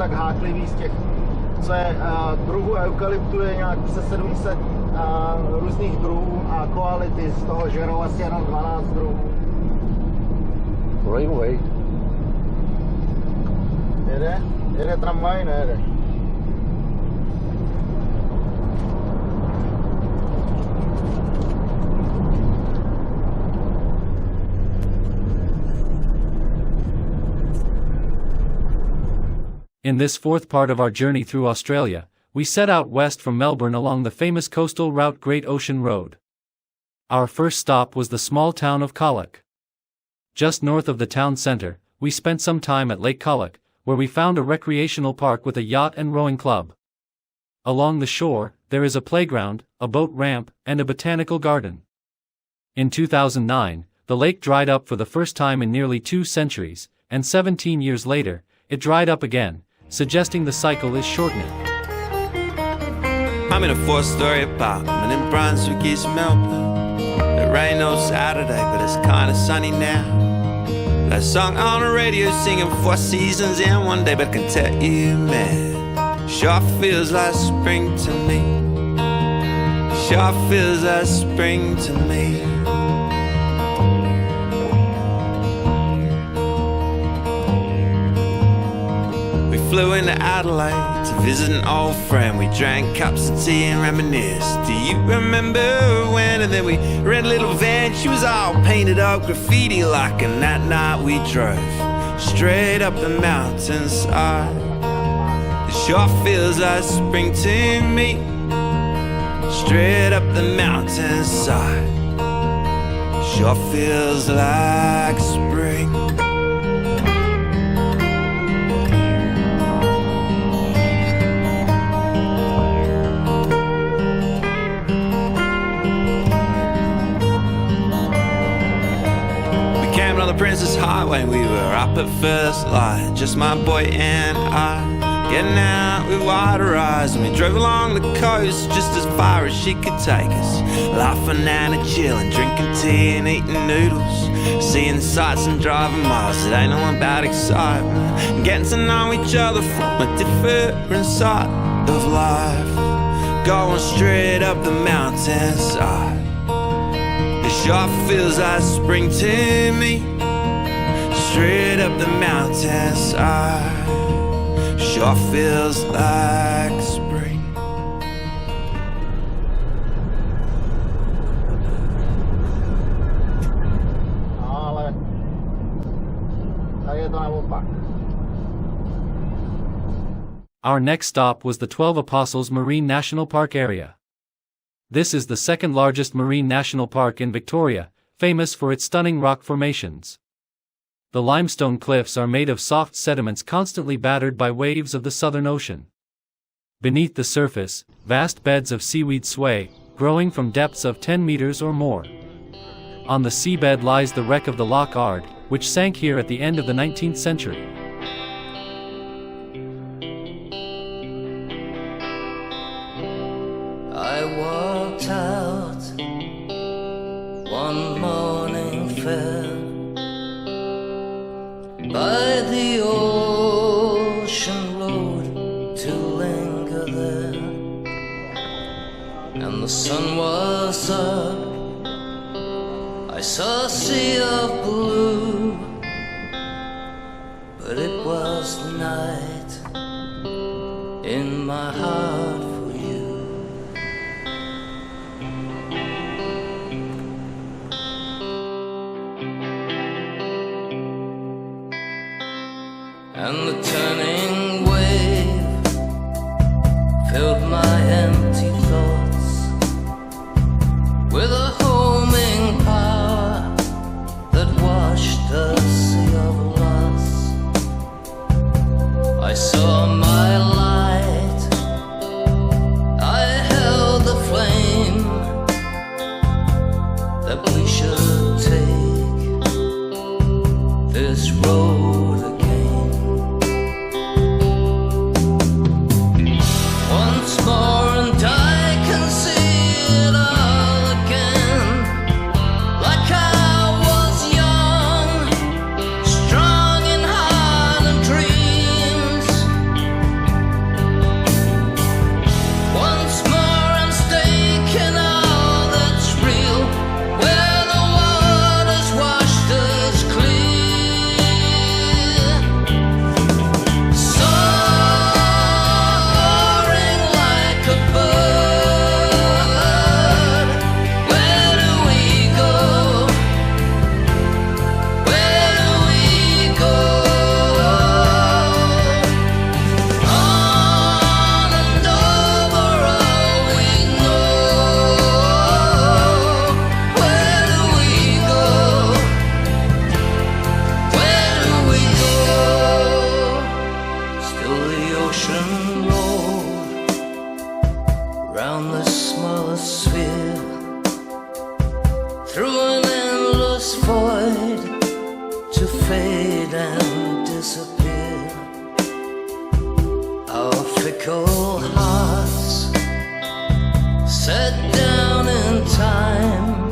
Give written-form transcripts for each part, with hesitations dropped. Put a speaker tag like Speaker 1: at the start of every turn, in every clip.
Speaker 1: tak háklivý z těch, co je druhů eukalyptu, je nějak přes 700 různých druhů a koality z toho žerou asi jenom 12 druhů.
Speaker 2: Railway.
Speaker 1: Jede tramvaj, nejede.
Speaker 3: In this fourth part of our journey through Australia, we set out west from Melbourne along the famous coastal route Great Ocean Road. Our first stop was the small town of Colac. Just north of the town centre, we spent some time at Lake Colac, where we found a recreational park with a yacht and rowing club. Along the shore, there is a playground, a boat ramp, and a botanical garden. In 2009, the lake dried up for the first time in nearly 2 centuries, and 17 years later, it dried up again, suggesting the cycle is shortening.
Speaker 4: I'm in a 4-story apartment in Brunswick, East Melbourne. It rained on Saturday, but it's kinda sunny now. That song on the radio singing 4 seasons in one day, but I can tell you, man, sure feels like spring to me. Sure feels like spring to me. Flew into Adelaide to visit an old friend. We drank cups of tea and reminisced. Do you remember when? And then we rent a little van. She was all painted up graffiti like. And that night we drove straight up the mountainside. It sure feels like spring to me. Straight up the mountainside. Sure feels like spring. On the Princess Highway, we were up at first light, just my boy and I, getting out with wider eyes, and we drove along the coast just as far as she could take us, laughing and chilling, drinking tea and eating noodles, seeing sights and driving miles. It ain't all about excitement, and getting to know each other from a different side of life, going straight up the mountainside. It sure feels like spring to me. Straight up the mountainside. Sure feels like spring.
Speaker 1: Ale tady je to naopak.
Speaker 3: Our next stop was the 12 Apostles Marine National Park area. This is the second largest marine national park in Victoria, famous for its stunning rock formations. The limestone cliffs are made of soft sediments constantly battered by waves of the Southern Ocean. Beneath the surface, vast beds of seaweed sway, growing from depths of 10 meters or more. On the seabed lies the wreck of the Loch Ard, which sank here at the end of the 19th century.
Speaker 5: I walked out one morning fair by the ocean road to linger there, and the sun was up. I saw a sea of blue, but it was night in my heart for you. And the turning wave filled my empty thoughts with a homing power that washed a sea of loss. I saw my light, I held the flame that we should take this road again. round the smallest sphere, through an endless void to fade and disappear. Our fickle hearts set down in time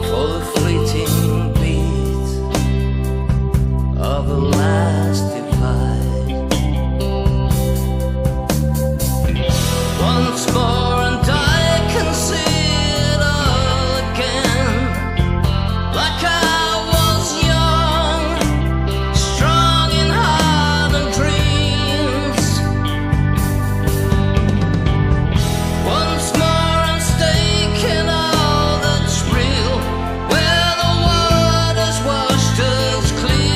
Speaker 5: for the fleeting beat of the last divide. Once more and I can see it all again, like I was young, strong in heart and dreams. Once more I'm staking all that's real, where the water's washed us clear.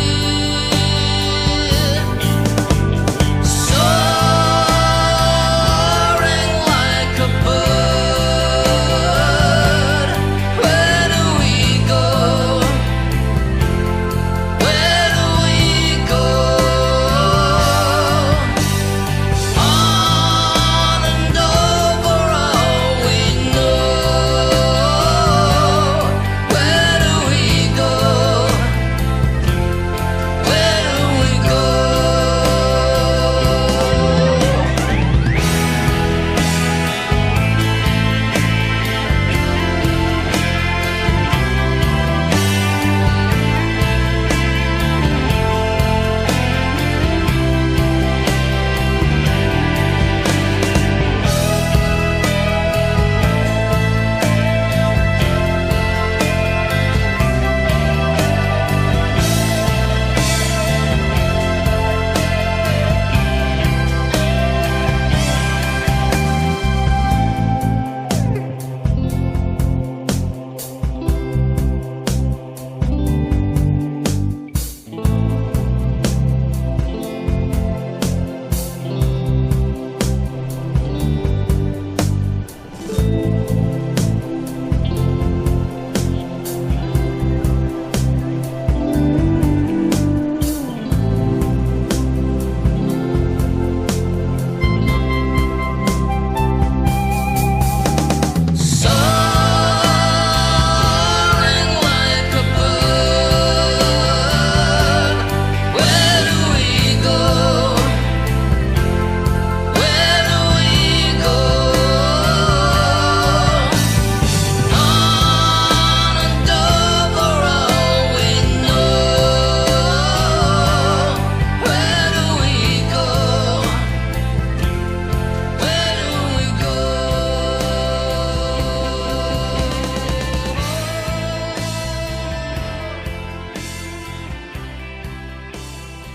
Speaker 5: Soaring like a bird, where do we go? Where do we go? On and over all we know. Where do we go? Where do we go? Soaring like a bird, where do we go? Where do we go? On and over all we know. Where do we go? Where do we go?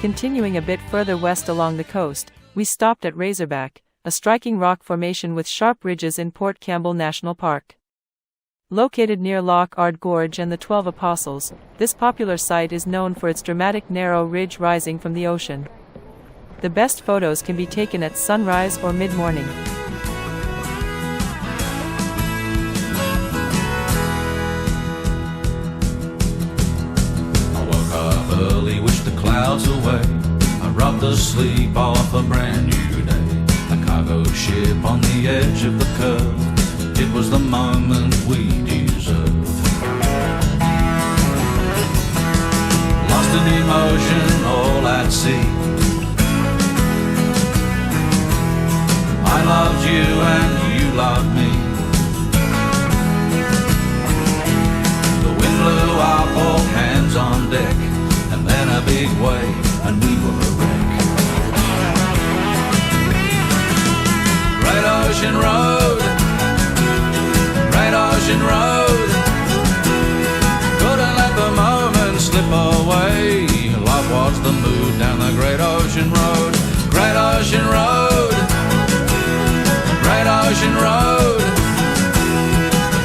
Speaker 2: Continuing a bit further west along the coast, we stopped at Razorback, a striking rock formation with sharp ridges in Port Campbell National Park. Located near Loch Ard Gorge and the 12 Apostles, this popular site is known for its dramatic narrow ridge rising from the ocean. The best photos can be taken at sunrise or mid-morning.
Speaker 6: I woke up early, wished the clouds away. I rubbed the sleep off a brand new day. A cargo ship on the edge of the curve. It was the moment we deserved. Lost in emotion, all at sea. I loved you and you loved me. The wind blew up, all hands on deck, and then a big wave, and we were a wreck. Great Ocean Road, Great Ocean Road. Couldn't let the moment slip away. Love was the mood down the Great Ocean Road. Great Ocean Road, Great Ocean Road.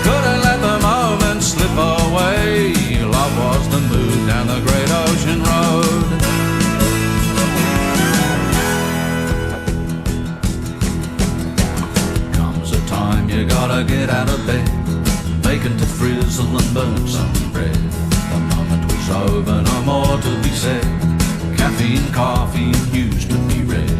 Speaker 6: Couldn't let the moment slip away. Love was the mood down the Great Ocean Road. Comes a time you gotta get out of bed, bacon to frizzle and burn some bread. The moment was over, no more to be said. Caffeine, coffee, news to be read.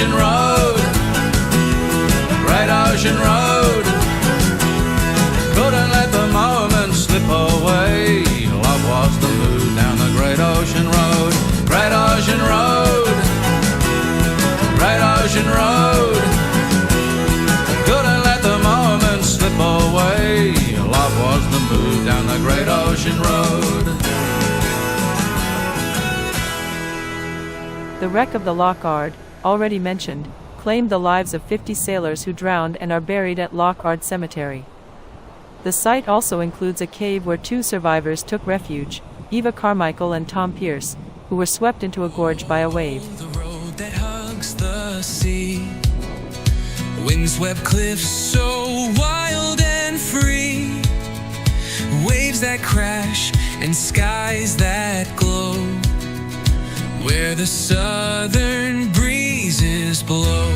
Speaker 6: Ocean Road, Great Ocean Road. Couldn't let the moment slip away. Love was the mood down the Great Ocean Road, Great Ocean Road, Great Ocean Road. Couldn't let the moment slip away. Love was the mood down the Great Ocean Road.
Speaker 2: The wreck of the Loch Ard, already mentioned, claimed the lives of 50 sailors who drowned and are buried at Loch Ard Cemetery. The site also includes a cave where 2 survivors took refuge, Eva Carmichael and Tom Pierce, who were swept into a gorge by a wave.
Speaker 7: The road that hugs the sea, windswept cliffs so wild and free, waves that crash and skies that glow, where the southern breezes blow.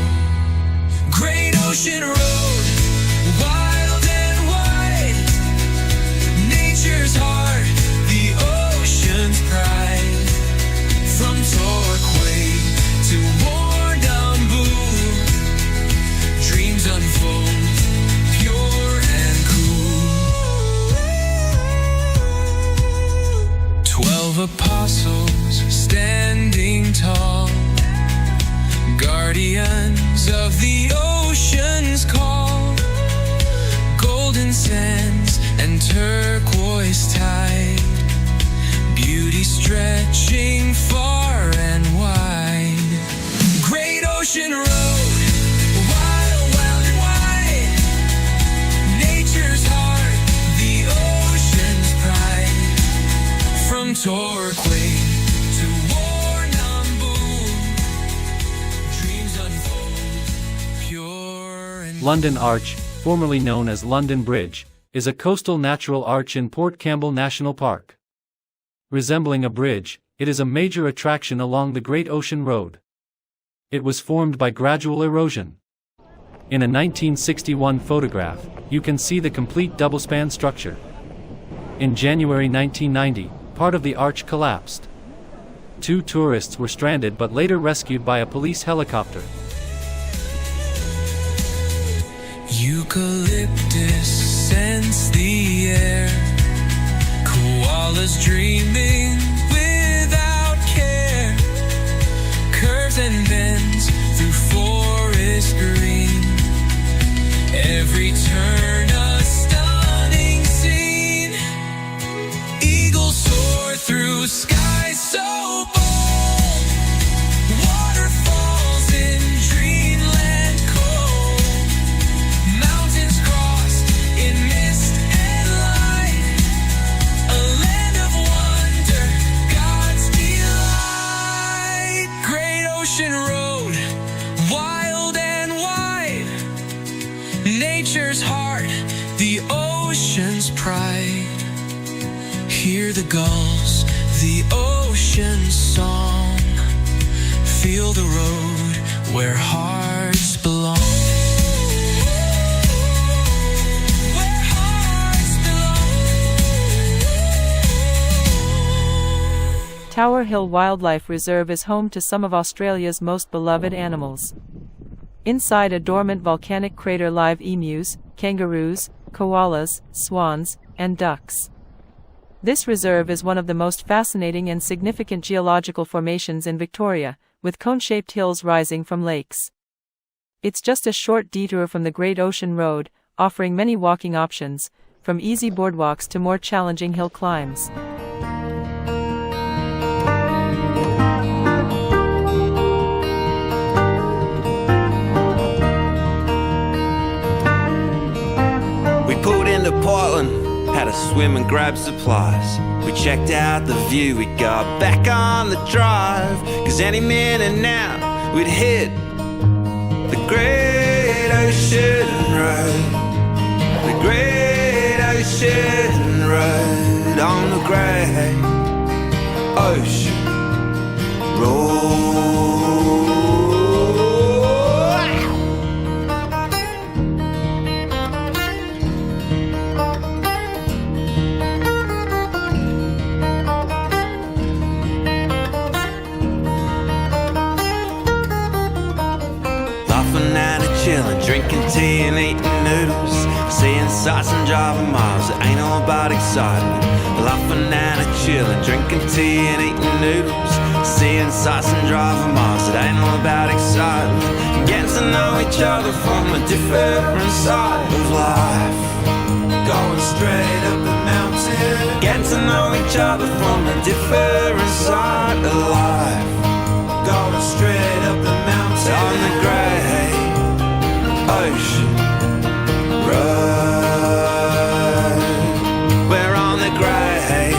Speaker 7: Great Ocean Road, wild and wide, nature's heart, the ocean's pride. From Torquay to Warrnambool, dreams unfold, pure and cool. 12 apostles standing tall, guardians of the ocean's call. Golden sands and turquoise tide, beauty stretching far and wide. Great Ocean Road, wild, wild and wide, nature's heart, the ocean's pride. From Torquay to Warrnambool, dreams unfold, pure and
Speaker 3: London Arch, formerly known as London Bridge, is a coastal natural arch in Port Campbell National Park. Resembling a bridge, it is a major attraction along the Great Ocean Road. It was formed by gradual erosion. In a 1961 photograph, you can see the complete double-span structure. In January 1990, part of the arch collapsed. 2 tourists were stranded but later rescued by a police helicopter.
Speaker 7: Eucalyptus scents the air, koalas dreaming without care, curves and bends through forest green, every turn a stunning scene. Eagles soar through skies so bold, waterfalls in dreamland cold, mountains crossed in mist and light, a land of wonder, God's delight. Great Ocean Road, wild and wide, nature's heart, the ocean's pride. Hear the gulls, the ocean's song, feel the road where hearts belong. Where hearts belong.
Speaker 2: Tower Hill Wildlife Reserve is home to some of Australia's most beloved animals. Inside a dormant volcanic crater live emus, kangaroos, koalas, swans, and ducks. This reserve is one of the most fascinating and significant geological formations in Victoria, with cone-shaped hills rising from lakes. It's just a short detour from the Great Ocean Road, offering many walking options, from easy boardwalks to more challenging hill climbs.
Speaker 4: We pulled into Portland, had a swim and grabbed supplies. We checked out the view, we got back on the drive, 'cause any minute now we'd hit the Great Ocean Road, the Great Ocean Road, on the Great Ocean Road. laughing and chilling, drinking tea and eating noodles, seeing sights and driving miles. It ain't all about excitement. Laughing and chilling, drinking tea and eating noodles, seeing sights and driving miles. It ain't all about excitement. Getting to know each other from a different side of life. Going straight up the mountain. Getting to know each other from a different side of life. Going straight up the mountain. On the great ocean road. We're on the great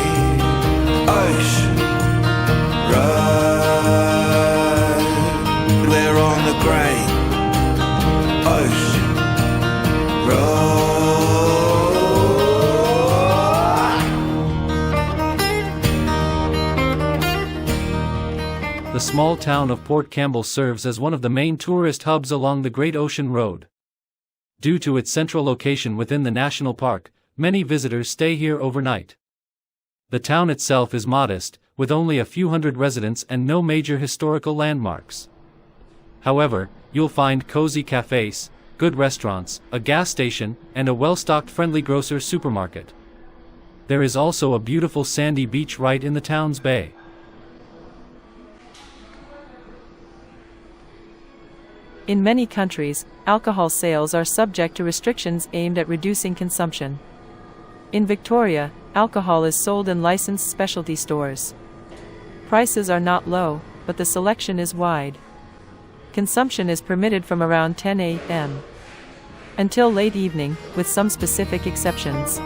Speaker 4: ocean road. We're on the great ocean road.
Speaker 3: The small town of Port Campbell serves as one of the main tourist hubs along the Great Ocean Road. Due to its central location within the national park, many visitors stay here overnight. The town itself is modest, with only a few hundred residents and no major historical landmarks. However, you'll find cozy cafes, good restaurants, a gas station, and a well-stocked friendly grocer supermarket. There is also a beautiful sandy beach right in the town's bay.
Speaker 2: In many countries, alcohol sales are subject to restrictions aimed at reducing consumption. In Victoria, alcohol is sold in licensed specialty stores. Prices are not low, but the selection is wide. Consumption is permitted from around 10 a.m. until late evening, with some specific exceptions.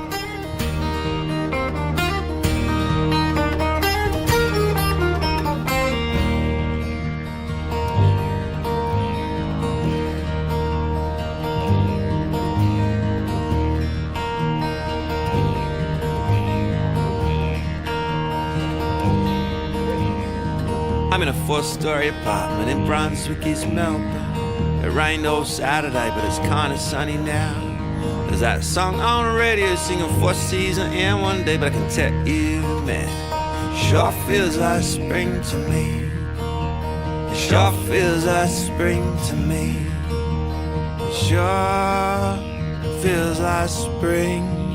Speaker 4: I'm in a 4-story apartment in Brunswick, East Melbourne. It rained all Saturday, but it's kinda sunny now. There's that song on the radio singing 4 seasons in one day, but I can tell you, man, sure feels like spring to me. It sure feels like spring to me. It sure feels like spring.